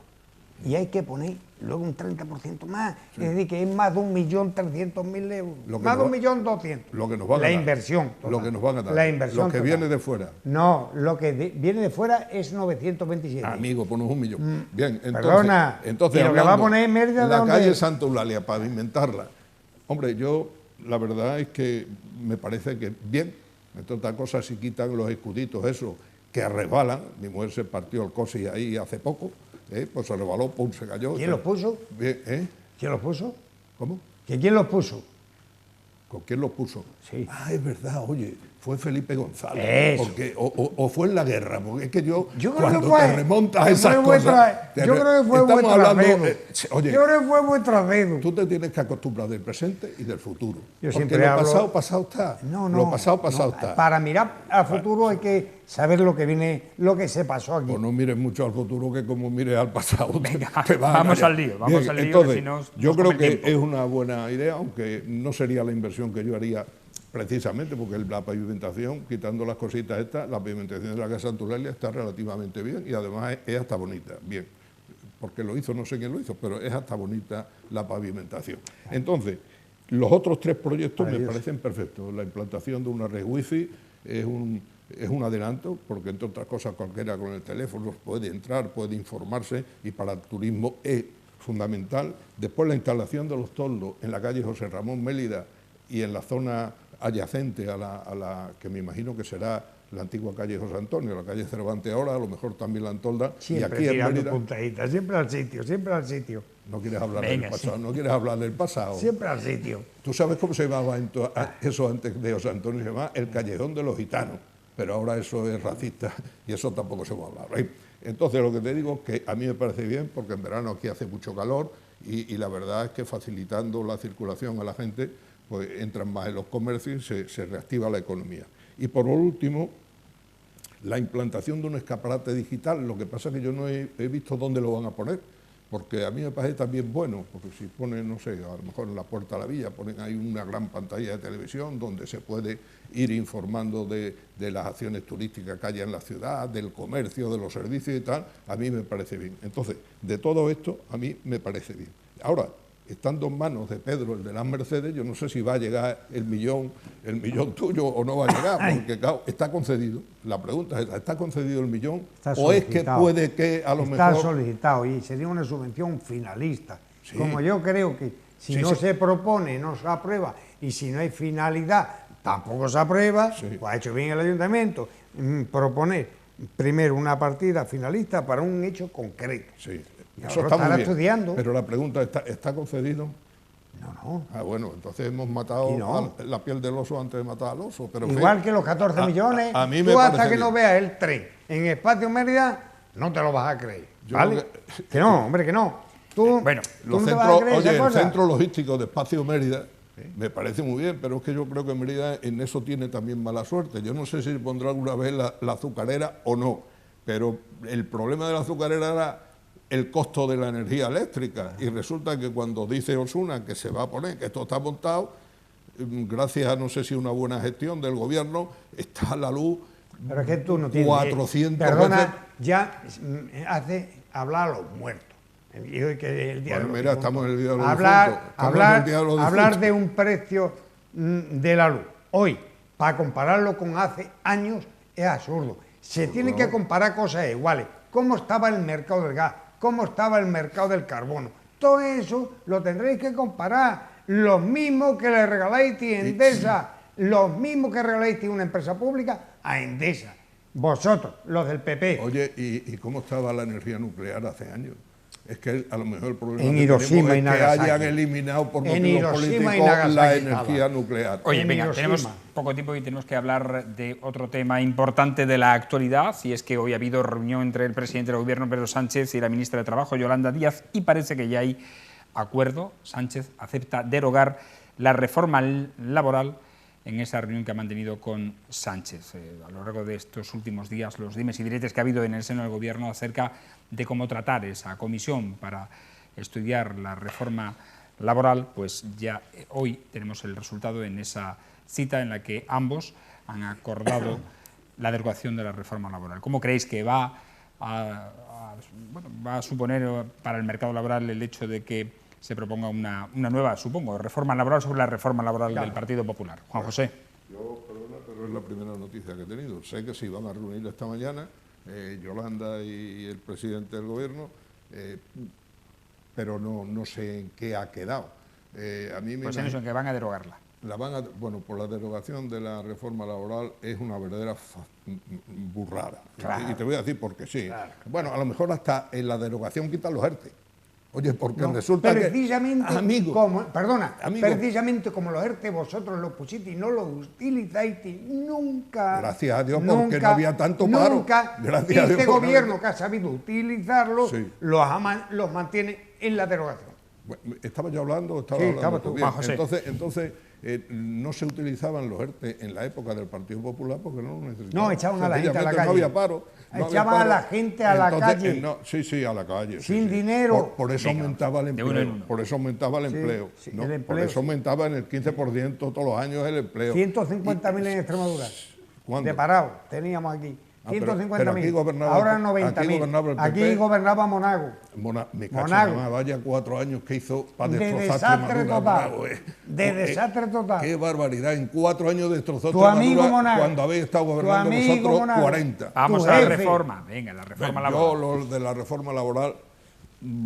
Y hay que poner luego un 30% más. Sí. Es decir, que es más de 1.300.000 euros. Más de 1.200.000. Lo que nos va a ganar. La inversión. Total. Lo que nos van a dar. La inversión. Lo que viene de fuera. No, lo que viene de fuera es 927. Amigo, pones 1 millón. Bien, Perdona. Entonces y lo que va a poner en Mérida, la calle Santa Eulalia, pavimentarla. Hombre, yo la verdad es que me parece que bien. Entre otras cosas, si quitan los escuditos esos que resbalan. Mi mujer se partió el cosi ahí hace poco. Pues se rebaló, pum, se cayó. ¿Quién los puso? Bien, ¿Quién los puso? ¿Cómo? ¿Quién los puso? ¿Con quién los puso? Sí. Ah, es verdad, oye, fue Felipe González. Eso. Porque, o fue en la guerra, porque es que yo cuando te remontas a esas cosas... Yo creo que fue vuestro dedo. Oye, yo creo que fue vuestro dedo. Tú te tienes que acostumbrar del presente y del futuro. Yo porque lo pasado está. No, lo pasado está. Para mirar al futuro hay que saber lo que viene, lo que se pasó aquí. Pues no mires mucho al futuro, que como mires al pasado. Venga, te vamos al lío. Entonces, yo creo que es una buena idea, aunque no sería la inversión que yo haría precisamente, porque la pavimentación, quitando las cositas estas, la pavimentación de la Casa Santa Eulalia está relativamente bien y además es hasta bonita, bien, porque lo hizo, no sé quién lo hizo, pero es hasta bonita la pavimentación. Entonces, los otros 3 proyectos me parecen perfectos. La implantación de una red wifi es un adelanto, porque entre otras cosas cualquiera con el teléfono puede entrar, puede informarse, y para el turismo es fundamental. Después la instalación de los toldos en la calle José Ramón Mélida y en la zona adyacente a la que me imagino que será la antigua calle José Antonio, la calle Cervantes ahora, a lo mejor también la Antolda. Siempre y aquí tirando en Mérida, puntaditas, siempre al sitio. No quieres hablar del pasado, no quieres hablar del pasado. Siempre al sitio. ¿Tú sabes cómo se llamaba eso antes de José Antonio? Se llamaba el Callejón de los Gitanos, pero ahora eso es racista y eso tampoco se puede hablar. Entonces lo que te digo es que a mí me parece bien, porque en verano aquí hace mucho calor y la verdad es que facilitando la circulación a la gente, pues entran más en los comercios y se reactiva la economía. Y por último, la implantación de un escaparate digital. Lo que pasa es que yo no he visto dónde lo van a poner, porque a mí me parece también bueno, porque si ponen, no sé, a lo mejor en la Puerta de la Villa, ponen ahí una gran pantalla de televisión donde se puede ir informando de las acciones turísticas que haya en la ciudad, del comercio, de los servicios y tal, a mí me parece bien. Entonces, de todo esto, a mí me parece bien. Ahora, estando en manos de Pedro, el de las Mercedes, yo no sé si va a llegar el millón tuyo o no va a llegar, porque claro, está concedido. La pregunta es, ¿está concedido el millón? ¿O es que puede que a lo mejor...? Está solicitado y sería una subvención finalista. Sí. Como yo creo que si no se propone, no se aprueba, y si no hay finalidad, tampoco se aprueba, pues ha hecho bien el ayuntamiento proponer primero una partida finalista para un hecho concreto. Sí. Y eso está muy bien, estudiando. pero la pregunta ¿está concedido? No. Ah, bueno, entonces hemos matado la piel del oso antes de matar al oso. Pero igual que los 14 millones, a mí tú hasta que no veas el tren en Espacio Mérida, no te lo vas a creer. ¿Vale? Que no, hombre, que no. Bueno, el centro logístico de Espacio Mérida me parece muy bien, pero es que yo creo que Mérida en eso tiene también mala suerte. Yo no sé si pondrá alguna vez la azucarera o no, pero el problema de la azucarera era el costo de la energía eléctrica, y resulta que cuando dice Osuna que se va a poner, que esto está montado, gracias a no sé si una buena gestión del gobierno, está la luz. Pero es que tú no tienes 400 perdona, veces. Ya hace hablar a los muertos. Y hoy que el día bueno, mira, estamos en el día de los hablar de un precio de la luz hoy, para compararlo con hace años, es absurdo. Se tienen que comparar cosas iguales. ¿Cómo estaba el mercado del gas? ¿Cómo estaba el mercado del carbono? Todo eso lo tendréis que comparar. Los mismos que le regaláis a Endesa, los mismos que regaláis a una empresa pública a Endesa. Vosotros, los del PP. Oye, ¿y cómo estaba la energía nuclear hace años? Es que a lo mejor el problema En que Hiroshima tenemos y es que Nagasaki. hayan eliminado por En motivos Hiroshima y políticos Nagasaki la estaba. energía nuclear. Oye, En venga, Hiroshima. tenemos poco tiempo y tenemos que hablar de otro tema importante de la actualidad, y es que hoy ha habido reunión entre el presidente del Gobierno, Pedro Sánchez, y la ministra de Trabajo, Yolanda Díaz, y parece que ya hay acuerdo. Sánchez acepta derogar la reforma laboral en esa reunión que ha mantenido con Sánchez. A lo largo de estos últimos días, los dimes y diretes que ha habido en el seno del Gobierno acerca de cómo tratar esa comisión para estudiar la reforma laboral, pues ya hoy tenemos el resultado en esa cita en la que ambos han acordado la derogación de la reforma laboral. ¿Cómo creéis que va a suponer para el mercado laboral el hecho de que se proponga una nueva, supongo, reforma laboral sobre la reforma laboral del Partido Popular? Juan José. Yo, perdona, pero es la primera noticia que he tenido. Sé que se iban a reunir esta mañana, Yolanda y el presidente del Gobierno, pero no sé en qué ha quedado. A mí me Pues en eso, en que van a derogarla. Bueno, por la derogación de la reforma laboral es una verdadera burrada. Claro. Y te voy a decir por qué sí. Claro. Bueno, a lo mejor hasta en la derogación quitan los ERTE. Oye, porque resulta precisamente que... Amigo, precisamente como los ERTE vosotros los pusisteis y no los utilizáis nunca. Gracias a Dios, porque no había tanto paro. Nunca. Gracias a Dios, este porque gobierno que ha sabido utilizarlos, Sí. los mantiene en la derogación. Bueno, ¿estaba yo hablando o estaba Sí, hablando estaba tú? tú, Bien, Juan José. entonces no se utilizaban los ERTE en la época del Partido Popular porque no lo necesitaban. No, echaban a la gente a la Sencillamente calle. No había paro. Echaban a la gente a la calle. Sí, a la calle. Sin dinero. Por eso aumentaba el de uno en empleo. uno. Por eso aumentaba el empleo. sí, ¿no? el Por empleo, eso aumentaba en el 15% todos los años el empleo. 150.000 en Extremadura. ¿Cuándo? De parado, teníamos aquí. Pero 150.000. aquí gobernaba- Ahora aquí 90.000. gobernaba el PP. Aquí gobernaba Monago. Me cacho Monago. nada más, vaya 4 años que hizo para De destrozar desastre Extremadura. total. Monago, De desastre total. Qué barbaridad, en 4 años destrozó Tu amigo Extremadura Monago. cuando habéis estado Tu gobernando amigo vosotros Monago. 40. Vamos Tu a la jefe. reforma. Venga, la reforma Yo laboral. lo de la reforma laboral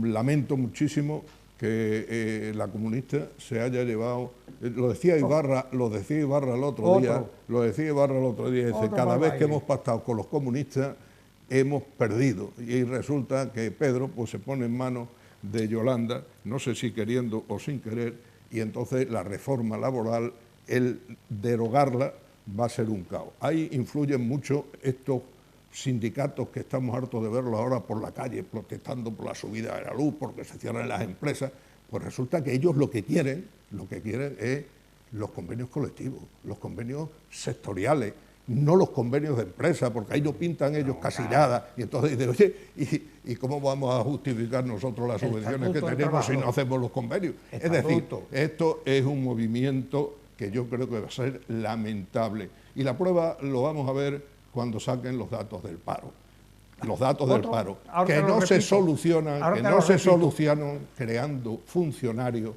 lamento muchísimo que la comunista se haya llevado, lo decía Ibarra el otro día, dice, Otro cada vez barbarie. que hemos pactado con los comunistas hemos perdido, y resulta que Pedro pues se pone en manos de Yolanda, no sé si queriendo o sin querer, y entonces la reforma laboral, el derogarla, va a ser un caos. Ahí influyen mucho estos sindicatos que estamos hartos de verlos ahora por la calle protestando por la subida de la luz, porque se cierran las empresas. Pues resulta que ellos lo que quieren es los convenios colectivos, los convenios sectoriales, no los convenios de empresa, porque ahí no pintan ellos casi nada. Y entonces dicen, oye, ¿y cómo vamos a justificar nosotros las subvenciones que Estatuto del tenemos si no Trabajador. hacemos los convenios? Es decir, Estatuto. esto es un movimiento que yo creo que va a ser lamentable. Y la prueba lo vamos a ver cuando saquen los datos del paro. Los datos del paro, ahora que te lo no se repito. solucionan, Ahora que te no lo se repito. solucionan creando funcionarios,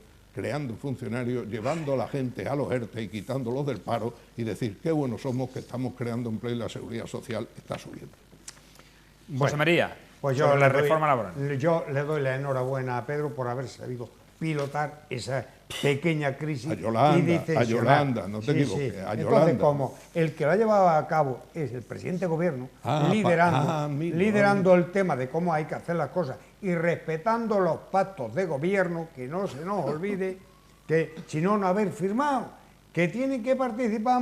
llevando a la gente a los ERTE y quitándolos del paro y decir qué buenos somos que estamos creando empleo y la seguridad social está subiendo. José María, Pues sobre la reforma laboral. Yo le doy la enhorabuena a Pedro por haber sabido pilotar esa pequeña crisis. A Yolanda, y distensionar. a Yolanda, no te equivoques, a Entonces, Yolanda. como el que lo ha llevado a cabo es el presidente de gobierno, amigo, liderando el tema de cómo hay que hacer las cosas y respetando los pactos de gobierno, que no se nos olvide que si no haber firmado, que tienen que participar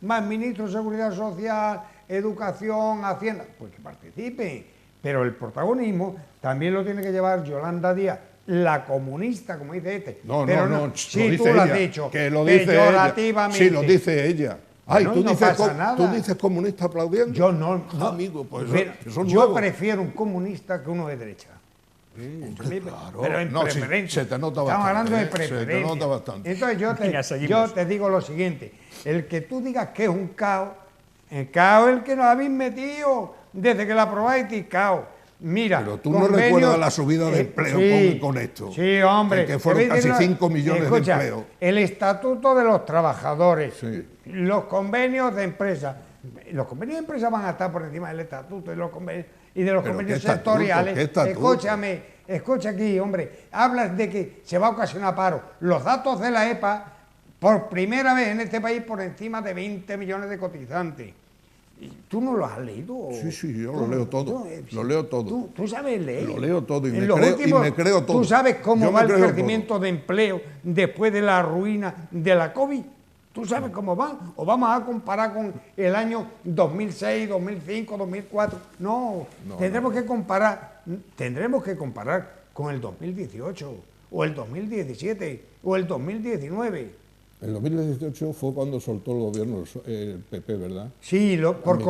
más ministros de Seguridad Social, Educación, Hacienda, pues que participen. Pero el protagonismo también lo tiene que llevar Yolanda Díaz, la comunista, como dice este. No, Pero lo sí, dice tú lo has ella, dicho, que lo dice ella. peyorativamente. Sí, lo dice ella. Ay, Bueno, no pasa nada. ¿tú dices comunista aplaudiendo? Yo no. Amigo, pues Pero eso es yo nuevo. prefiero un comunista que uno de derecha. Claro. Pero en No, sí, preferencia. se te nota Estamos bastante, hablando de se te preferencia. nota bastante. Entonces Venga, seguimos. yo te digo lo siguiente. El que tú digas que es un caos, el caos es el que nos habéis metido desde que la aprobáis, caos. Mira, Pero tú no recuerdas la subida de empleo con esto. Sí, hombre. Que fueron Te voy a decir casi una- 5 millones Escucha, de empleos. El estatuto de los trabajadores, Sí. los convenios de empresa. Los convenios de empresa van a estar por encima del estatuto y de los convenios, ¿Pero convenios qué estatuto? sectoriales. ¿Qué estatuto? Escucha aquí, hombre. Hablas de que se va a ocasionar paro. Los datos de la EPA, por primera vez en este país, por encima de 20 millones de cotizantes. ¿Tú no lo has leído? Sí, yo lo leo todo. Lo leo todo. ¿Tú sabes leer? Lo leo todo y En me creo todo. ¿Tú sabes cómo Yo va me el creo crecimiento todo. de empleo después de la ruina de la COVID? ¿Tú sabes cómo va? ¿O vamos a comparar con el año 2006, 2005, 2004? No, tendremos que comparar con el 2018, o el 2017, o el 2019. El 2018 fue cuando soltó el gobierno el PP, ¿verdad? Sí, por Me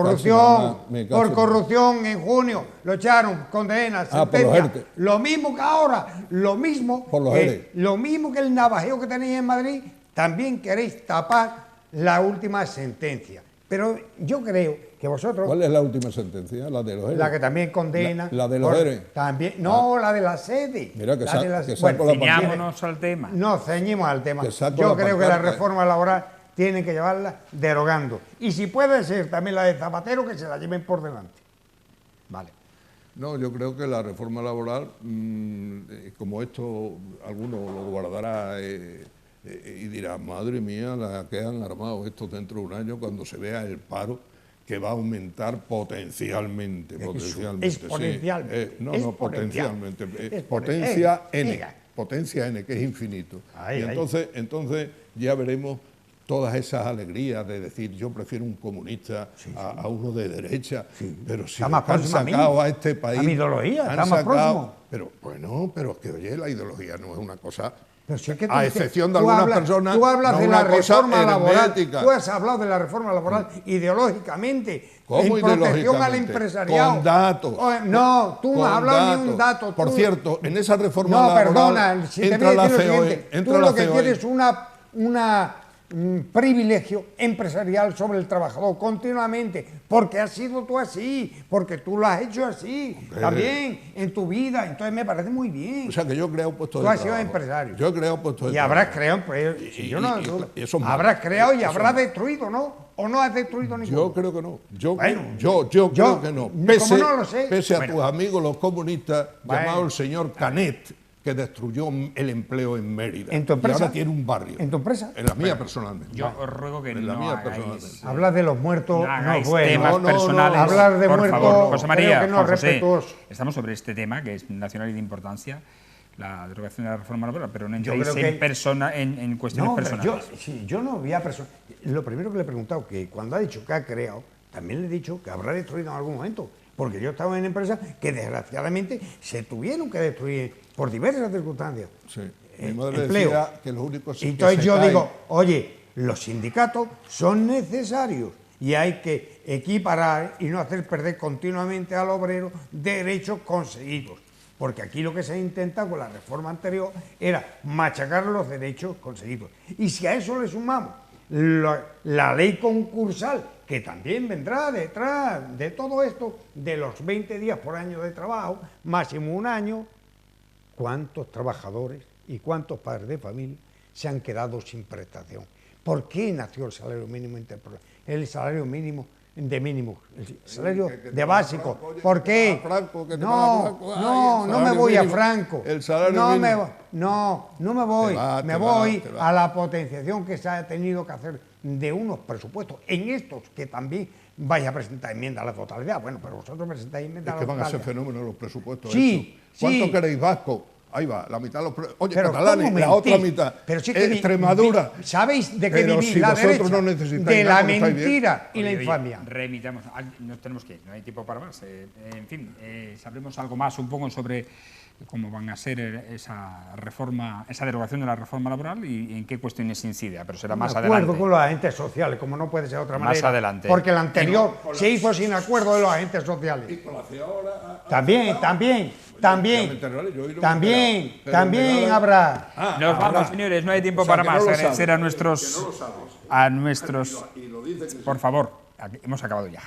corrupción, caso en junio, lo echaron, condena, por los sentencia. ERTE. Lo mismo que ahora, lo mismo que el navajeo que tenéis en Madrid, también queréis tapar la última sentencia. Pero yo creo que vosotros... ¿Cuál es la última sentencia? La de los ERE. La que también condena... La de los ERE. También, no, la de la sede. Mira, que saco la ceñámonos al tema. Nos ceñimos al tema. Yo creo que la reforma laboral tienen que llevarla derogando. Y si puede ser también la de Zapatero, que se la lleven por delante. Vale. No, yo creo que la reforma laboral, como esto alguno lo guardará y dirá, madre mía, la que han armado esto dentro de un año cuando se vea el paro que va a aumentar potencialmente. Exponencialmente. Potencialmente. Potencia N, que es infinito. Y entonces ya veremos todas esas alegrías de decir yo prefiero un comunista a uno de derecha, pero si han sacado a este país... A mi ideología, está más próximo. Pero bueno, pero que oye, la ideología no es una cosa... Pero si es que a excepción de algunas personas, tú hablas no de una la cosa reforma laboral. hermética. Tú has hablado de la reforma laboral ideológicamente. ¿Cómo en protección ideológicamente? al empresariado. Con datos. No, tú no has hablado ni un dato. Por cierto, en esa reforma no, laboral perdona, si te entra voy a la decir lo COE. siguiente, tú lo que quieres es un privilegio empresarial sobre el trabajador continuamente, porque has sido tú así, porque tú lo has hecho así, también en tu vida, entonces me parece muy bien. O sea que yo he creado puestos de trabajo. trabajo. Tú has sido empresario. Yo he creado puestos de trabajo. Y habrás creado, habrás creado y habrás destruido, ¿no? ¿O no has destruido ninguno? Yo creo que no. Yo creo que no. Como no lo sé. Pese a tus amigos los comunistas, llamado el señor Canet, que destruyó el empleo en Mérida. ¿En tu empresa? Y ahora tiene un barrio. ¿En tu empresa? En la mía personalmente. Yo os ruego que no hagáis... Hablar de los muertos no es bueno. Temas personales. Hablar de por muertos, favor, José María, creo que no es respetuoso. Estamos sobre este tema, que es nacional y de importancia, la derogación de la reforma laboral, pero no entréis en cuestiones personales. Yo no voy a personas. Lo primero que le he preguntado, que cuando ha dicho que ha creado, también le he dicho que habrá destruido en algún momento. Porque yo estaba en empresas que desgraciadamente se tuvieron que destruir por diversas circunstancias. Sí. Mi madre decía que los únicos... Entonces yo digo, oye, los sindicatos son necesarios y hay que equiparar y no hacer perder continuamente al obrero derechos conseguidos. Porque aquí lo que se ha intentado con la reforma anterior era machacar los derechos conseguidos. Y si a eso le sumamos la ley concursal, que también vendrá detrás de todo esto, de los 20 días por año de trabajo, máximo un año, ¿cuántos trabajadores y cuántos padres de familia se han quedado sin prestación? ¿Por qué nació el salario mínimo interprofesional? El salario mínimo de mínimo, el salario de básico. ¿Por qué? No me voy a Franco. El salario mínimo. No me voy. Me voy a la potenciación que se ha tenido que hacer de unos presupuestos. En estos que también vais a presentar enmienda a la totalidad. Bueno, pero vosotros presentáis enmienda a la totalidad. Es que van a ser fenómenos los presupuestos. Sí. ¿Cuánto queréis vasco? Ahí va, la mitad de los... Oye, pero catalanes, la otra mitad. Pero sí que Extremadura. ¿Sabéis de qué vivís si la vosotros derecha? no necesitáis de nada, la mentira y la infamia. Remitamos. Nos tenemos que ir, no hay tiempo para más. En fin, sabremos algo más un poco sobre cómo van a ser esa reforma, esa derogación de la reforma laboral y en qué cuestiones incide, pero será más adelante. Acuerdo con los agentes sociales, como no puede ser de otra manera. Más adelante. Porque el anterior se hizo sin acuerdo de los agentes sociales. Y con la CEORA... También habrá. Nos vamos, señores, no hay tiempo para más. Agradecer a nuestros... Por favor, hemos acabado ya.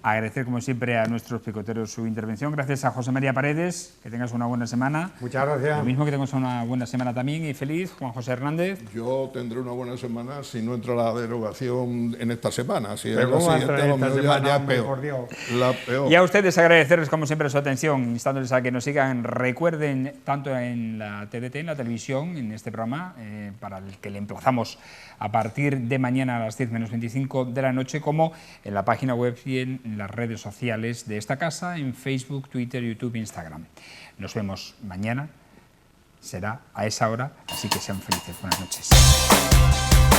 Agradecer, como siempre, a nuestros picoteros su intervención. Gracias a José María Paredes, que tengas una buena semana. Muchas gracias. Lo mismo, que tengas una buena semana también y feliz. Juan José Hernández. Yo tendré una buena semana si no entra la derogación en esta semana. Si Pero es la siguiente, a lo mejor ya es peor. por Dios. La peor. Y a ustedes agradecerles, como siempre, su atención, instándoles a que nos sigan. Recuerden, tanto en la TDT, en la televisión, en este programa, para el que le emplazamos a partir de mañana a las 10 menos 25 de la noche, como en la página web y en las redes sociales de esta casa, en Facebook, Twitter, YouTube e Instagram. Nos vemos mañana, será a esa hora, así que sean felices. Buenas noches.